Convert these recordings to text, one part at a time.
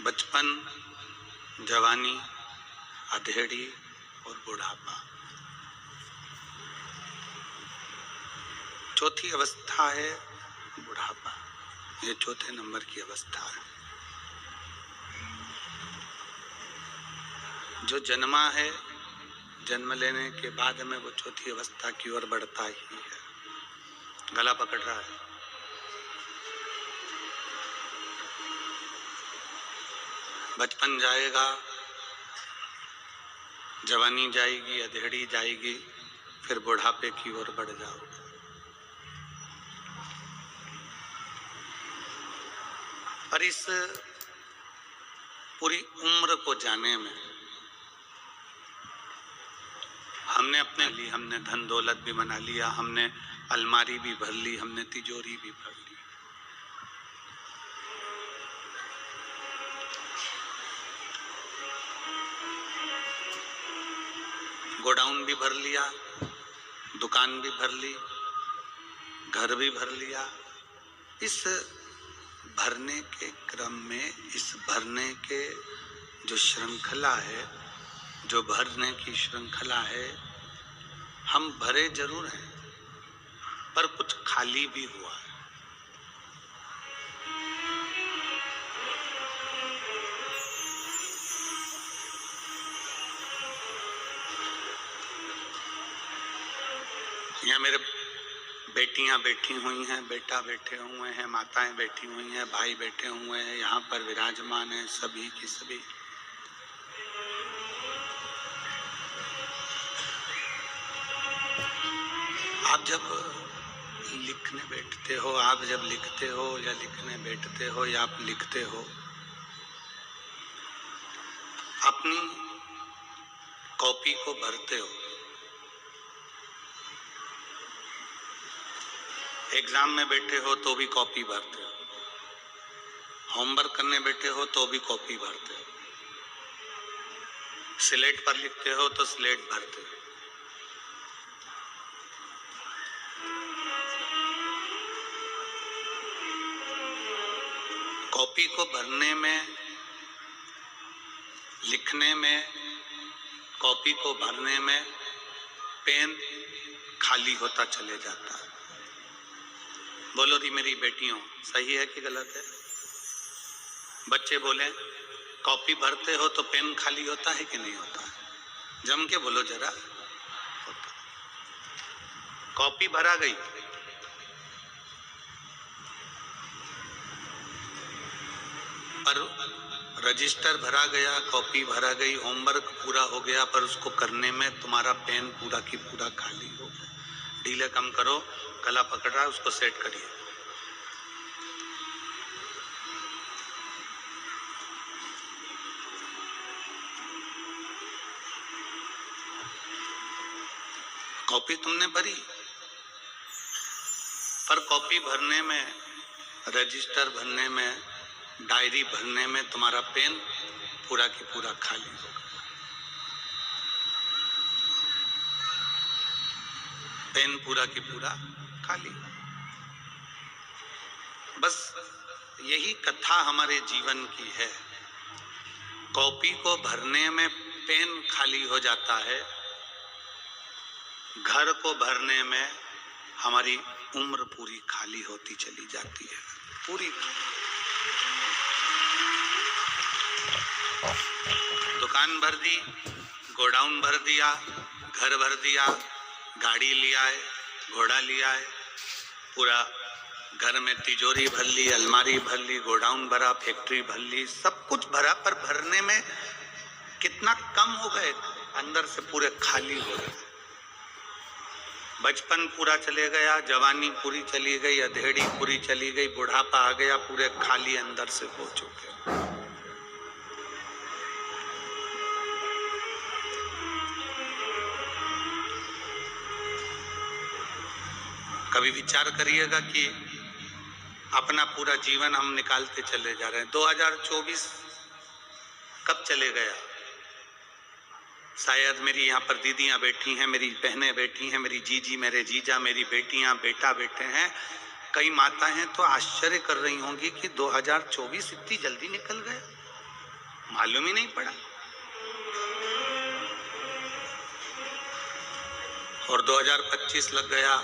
बचपन, जवानी, अधेड़ी और बुढ़ापा। चौथी अवस्था है बुढ़ापा। ये चौथे नंबर की अवस्था है। जो जन्मा है, जन्म लेने के बाद में वो चौथी अवस्था की ओर बढ़ता ही है। गला पकड़ रहा है। बचपन जाएगा, जवानी जाएगी, अधेड़ी जाएगी, फिर बुढ़ापे की ओर बढ़ जाओगे। पर इस पूरी उम्र को जाने में हमने अपने लिए, हमने धन दौलत भी बना लिया, हमने अलमारी भी भर ली, हमने तिजोरी भी भर ली, गोडाउन भी भर लिया, दुकान भी भर ली, घर भी भर लिया। इस भरने के क्रम में, इस भरने के जो श्रृंखला है, जो भरने की श्रृंखला है, हम भरे जरूर हैं, पर कुछ खाली भी हुआ है। यहाँ मेरे बेटियां बैठी हुई हैं, बेटा बैठे हुए हैं, माताएं बैठी हुई हैं, भाई बैठे हुए हैं, यहाँ पर विराजमान हैं सभी की सभी। आप जब लिखने बैठते हो, आप जब लिखते हो या लिखने बैठते हो या आप लिखते हो, अपनी कॉपी को भरते हो। एग्जाम में बैठे हो तो भी कॉपी भरते हो, होमवर्क करने बैठे हो तो भी कॉपी भरते हो, स्लेट पर लिखते हो तो स्लेट भरते हो। कॉपी को भरने में, लिखने में, कॉपी को भरने में पेन खाली होता चले जाता है। बोलो री मेरी बेटियों, सही है कि गलत है? बच्चे बोले, कॉपी भरते हो तो पेन खाली होता है कि नहीं होता है? जम के बोलो जरा। होता। कॉपी भरा गई, पर रजिस्टर भरा गया, कॉपी भरा गई, होमवर्क पूरा हो गया, पर उसको करने में तुम्हारा पेन पूरा की पूरा खाली हो गया। ढीले कम करो, गला पकड़ रहा है, उसको सेट करिए। कॉपी तुमने भरी, पर कॉपी भरने में, रजिस्टर भरने में, डायरी भरने में तुम्हारा पेन पूरा की पूरा खाली हो गया। पेन पूरा की पूरा खाली। बस यही कथा हमारे जीवन की है। कॉपी को भरने में पेन खाली हो जाता है, घर को भरने में हमारी उम्र पूरी खाली होती चली जाती है। पूरी दुकान भर दी, गोडाउन भर दिया, घर भर दिया, गाड़ी लिया है, घोड़ा लिया है, पूरा घर में तिजोरी भर ली, अलमारी भर ली, गोडाउन भरा, फैक्ट्री भर ली, सब कुछ भरा, पर भरने में कितना कम हो गए, अंदर से पूरे खाली हो गए। बचपन पूरा चले गया, जवानी पूरी चली गई, अधेड़ी पूरी चली गई, बुढ़ापा आ गया, पूरे खाली अंदर से हो चुके। कभी विचार करिएगा कि अपना पूरा जीवन हम निकालते चले जा रहे हैं। 2024 कब चले गया? शायद मेरी यहाँ पर दीदियाँ बैठी हैं, मेरी बहनें बैठी हैं, मेरी जीजी, मेरे जीजा, मेरी बेटियाँ, बेटा बैठे हैं, कई माताएं हैं तो आश्चर्य कर रही होंगी कि 2024 इतनी जल्दी निकल गया। मालूम ही नहीं पड़ा। और 2025 लग गया,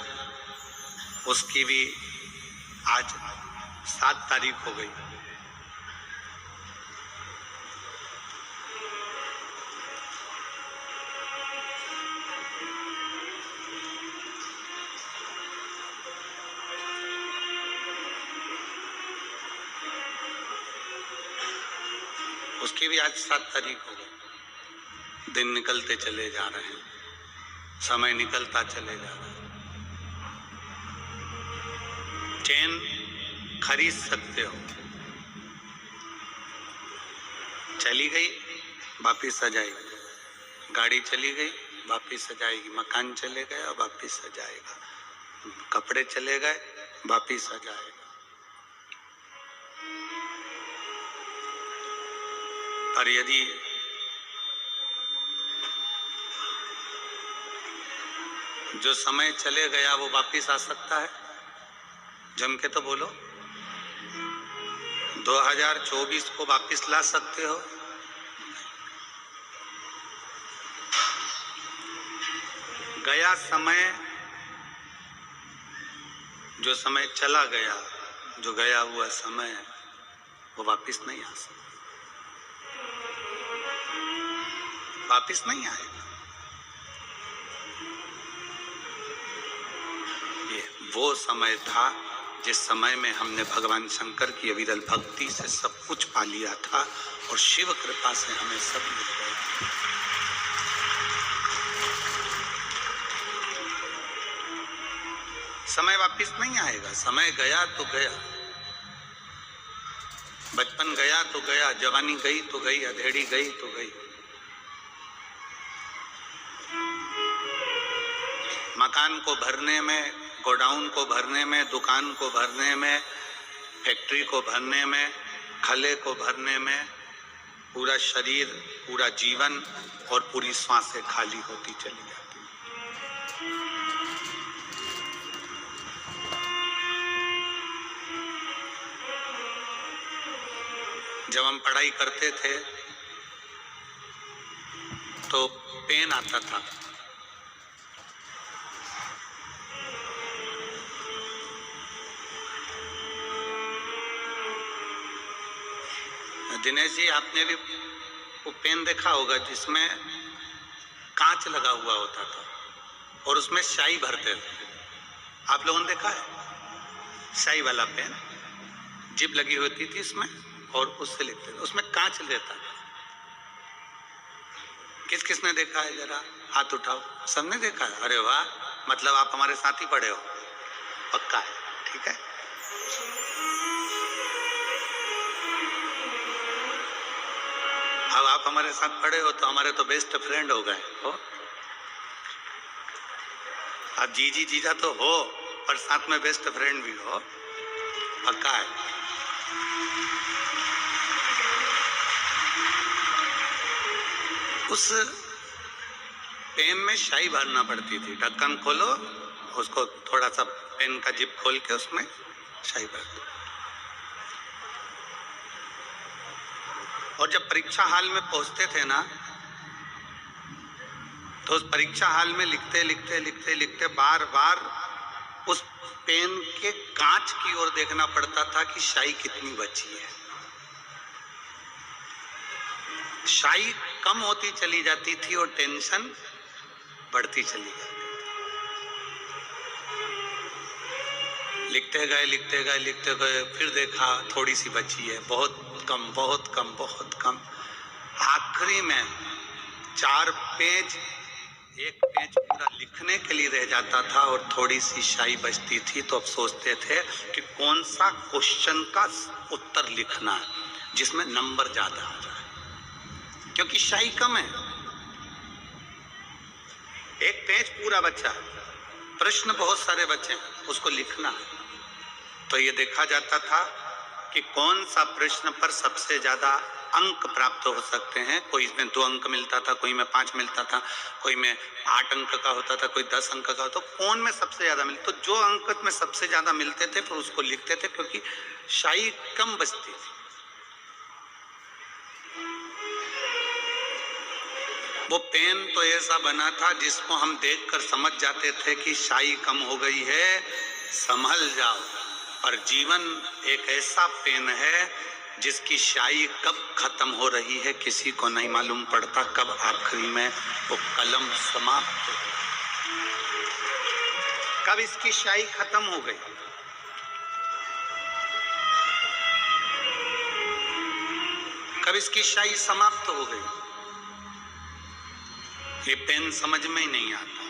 उसकी भी आज 7 तारीख हो गई। उसकी भी आज 7 तारीख हो गई। दिन निकलते चले जा रहे हैं, समय निकलता चले जा रहा है। चैन खरीद सकते हो, चली गई वापिस आ जाएगी। गाड़ी चली गई वापिस आ जाएगी। मकान चले गया वापिस आ जाएगा। कपड़े चले गए वापिस आ जाएगा। पर यदि जो समय चले गया वो वापिस आ सकता है? जम के तो बोलो। 2024 को वापिस ला सकते हो? गया समय, जो समय चला गया, जो गया हुआ समय है, वो वापिस नहीं आ सकता, वापिस नहीं आएगा। ये वो समय था जिस समय में हमने भगवान शंकर की अविरल भक्ति से सब कुछ पा लिया था और शिव कृपा से हमें सब मिल गया। समय वापिस नहीं आएगा। समय गया तो गया, बचपन गया तो गया, जवानी गई तो गई, अधेड़ी गई तो गई। मकान को भरने में, गोडाउन को भरने में, दुकान को भरने में, फैक्ट्री को भरने में, खले को भरने में पूरा शरीर, पूरा जीवन और पूरी सांसें खाली होती चली जाती। जब हम पढ़ाई करते थे तो पेन आता था, दिनेश जी आपने भी वो पेन देखा होगा जिसमें कांच लगा हुआ होता था और उसमें स्याही भरते थे। आप लोगों ने देखा है? स्याही वाला पेन, जिप लगी होती थी इसमें और उससे लिखते थे, उसमें कांच रहता था। किस किसने देखा है? जरा हाथ उठाओ। सबने देखा है? अरे वाह, मतलब आप हमारे साथ ही पढ़े हो, पक्का है, ठीक है। अब आप हमारे साथ पढ़े हो तो हमारे तो बेस्ट फ्रेंड हो गए हो। अब जीजी जीजा तो हो पर साथ में बेस्ट फ्रेंड भी हो, पक्का है। उस पेन में स्याही भरना पड़ती थी। ढक्कन खोलो, उसको थोड़ा सा पेन का जिप खोल के उसमें स्याही भर दो। और जब परीक्षा हाल में पहुंचते थे ना तो उस परीक्षा हाल में लिखते लिखते लिखते लिखते बार बार उस पेन के कांच की ओर देखना पड़ता था कि स्याही कितनी बची है। स्याही कम होती चली जाती थी और टेंशन बढ़ती चली जाती। लिखते गए लिखते गए लिखते गए, फिर देखा थोड़ी सी बची है, बहुत कम बहुत कम बहुत कम। आखिरी में 4 पेज, एक पेज पूरा लिखने के लिए रह जाता था और थोड़ी सी स्याही बचती थी। तो अब सोचते थे कि कौन सा क्वेश्चन का उत्तर लिखना है जिसमें नंबर ज्यादा आ जाए, क्योंकि स्याही कम है। एक पेज पूरा बचा, प्रश्न बहुत सारे बचे, उसको लिखना है। तो ये देखा जाता था कि कौन सा प्रश्न पर सबसे ज्यादा अंक प्राप्त हो सकते हैं। कोई इसमें 2 अंक मिलता था, कोई में 5 मिलता था, कोई में 8 अंक का होता था, कोई 10 अंक का होता। तो कौन में सबसे ज्यादा मिलता, तो जो अंक में सबसे ज्यादा मिलते थे फिर उसको लिखते थे, क्योंकि स्याही कम बचती थी। वो पेन तो ऐसा बना था जिसको हम देखकर समझ जाते थे कि स्याही कम हो गई है, संभल जाओ। पर जीवन एक ऐसा पेन है जिसकी स्याही कब खत्म हो रही है किसी को नहीं मालूम पड़ता, कब आखिरी में वो कलम समाप्त हो, कब इसकी स्याही खत्म हो गई। कब इसकी स्याही समाप्त हो गई, ये पेन समझ में ही नहीं आता।